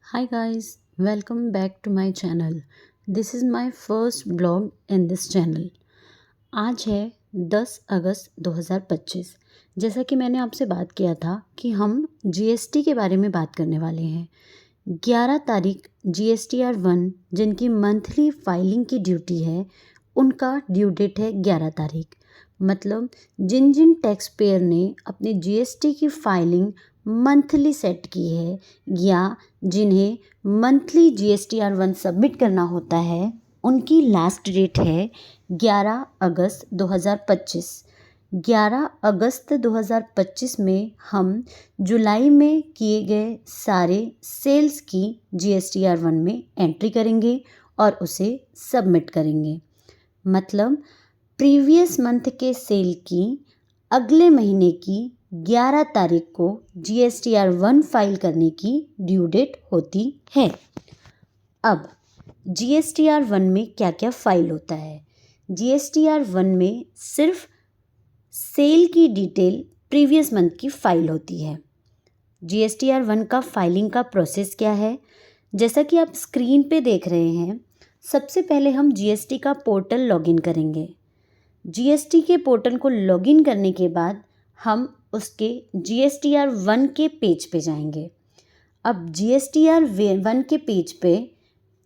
Hi guys, welcome back to my channel. This is my first blog in this channel. आज है 10 अगस्त 2025। जैसा कि मैंने आपसे बात किया था कि हम जीएसटी के बारे में बात करने वाले हैं। 11 तारीख GSTR1 जिनकी मंथली फाइलिंग की ड्यूटी है, उनका ड्यू डेट है 11 तारीख। मतलब जिन जिन टैक्स पेयर ने अपने जीएसटी की फाइलिंग मंथली सेट की है या जिन्हें मंथली GSTR1 सबमिट करना होता है, उनकी लास्ट डेट है 11 अगस्त 2025। 11 अगस्त 2025 में हम जुलाई में किए गए सारे सेल्स की GSTR1 में एंट्री करेंगे और उसे सबमिट करेंगे। मतलब प्रीवियस मंथ के सेल की अगले महीने की 11 तारीख को GSTR1 फाइल करने की ड्यू डेट होती है। अब GSTR1 में क्या क्या फाइल होता है? GSTR1 में सिर्फ सेल की डिटेल प्रीवियस मंथ की फाइल होती है। GSTR1 का फाइलिंग का प्रोसेस क्या है? जैसा कि आप स्क्रीन पे देख रहे हैं, सबसे पहले हम GST का पोर्टल लॉगिन करेंगे। GST के पोर्टल को लॉगिन करने के बाद हम उसके GSTR1 के पेज पे जाएंगे। अब GSTR1 के पेज पे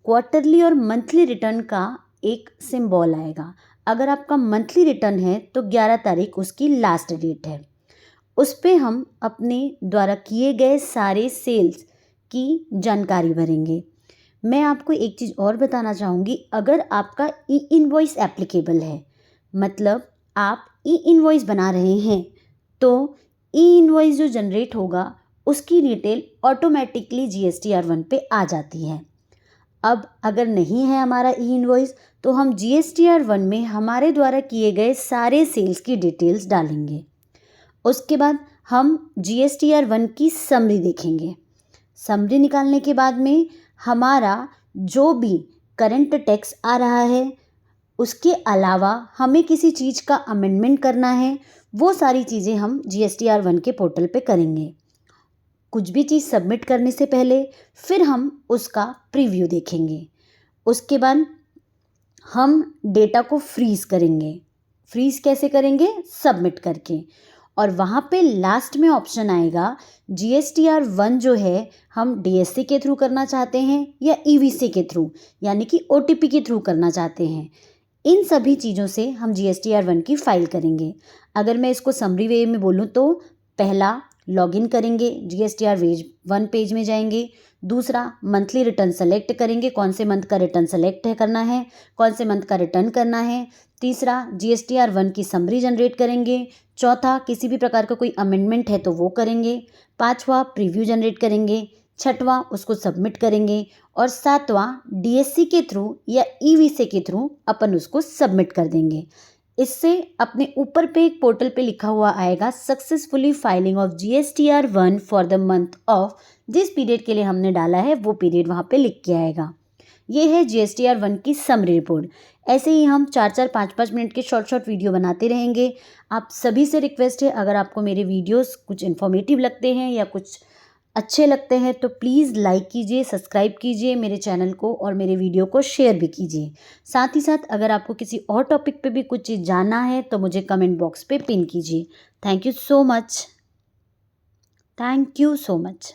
क्वार्टरली और मंथली रिटर्न का एक सिंबल आएगा। अगर आपका मंथली रिटर्न है तो 11 तारीख उसकी लास्ट डेट है। उस पे हम अपने द्वारा किए गए सारे सेल्स की जानकारी भरेंगे। मैं आपको एक चीज़ और बताना चाहूँगी, अगर आपका ई इनवॉइस एप्लीकेबल है, मतलब आप ई इनवॉइस बना रहे हैं, तो ई इनवॉइस जो जनरेट होगा उसकी डिटेल ऑटोमेटिकली GSTR1 पे आ जाती है। अब अगर नहीं है हमारा ई इनवॉइस तो हम GSTR1 में हमारे द्वारा किए गए सारे सेल्स की डिटेल्स डालेंगे। उसके बाद हम GSTR1 की समरी देखेंगे। समरी निकालने के बाद में हमारा जो भी करंट टैक्स आ रहा है, उसके अलावा हमें किसी चीज़ का अमेंडमेंट करना है, वो सारी चीज़ें हम GSTR1 के पोर्टल पे करेंगे। कुछ भी चीज़ सबमिट करने से पहले फिर हम उसका प्रीव्यू देखेंगे। उसके बाद हम डेटा को फ्रीज़ करेंगे। फ्रीज़ कैसे करेंगे? सबमिट करके। और वहाँ पे लास्ट में ऑप्शन आएगा GSTR1 जो है हम DSC के थ्रू करना चाहते हैं या EVC के थ्रू, यानी कि OTP के थ्रू करना चाहते हैं। इन सभी चीज़ों से हम GSTR1 की फाइल करेंगे। अगर मैं इसको समरी वे में बोलूँ तो पहला लॉगिन करेंगे, GSTR1 पेज में जाएंगे। दूसरा मंथली रिटर्न सेलेक्ट करेंगे, कौन से मंथ का रिटर्न सेलेक्ट करना है, कौन से मंथ का रिटर्न करना है। तीसरा GSTR1 की समरी जनरेट करेंगे। चौथा किसी भी प्रकार का कोई अमेंडमेंट है तो वो करेंगे। पाँचवा प्रीव्यू जनरेट करेंगे। छठवां उसको सबमिट करेंगे और सातवां DSC के थ्रू या EVC के थ्रू अपन उसको सबमिट कर देंगे। इससे अपने ऊपर पे एक पोर्टल पे लिखा हुआ आएगा successfully filing of GSTR1 for the month of, जिस पीरियड के लिए हमने डाला है वो पीरियड वहाँ पे लिख के आएगा। ये है GSTR1 की समरी रिपोर्ट। ऐसे ही हम 4-4, 5-5 मिनट के शॉर्ट वीडियो बनाते रहेंगे। आप सभी से रिक्वेस्ट है, अगर आपको मेरे वीडियोस कुछ इन्फॉर्मेटिव लगते हैं या कुछ अच्छे लगते हैं तो प्लीज़ लाइक कीजिए, सब्सक्राइब कीजिए मेरे चैनल को और मेरे वीडियो को शेयर भी कीजिए। साथ ही साथ अगर आपको किसी और टॉपिक पे भी कुछ चीज़ जानना है तो मुझे कमेंट बॉक्स पे पिन कीजिए। Thank you so much.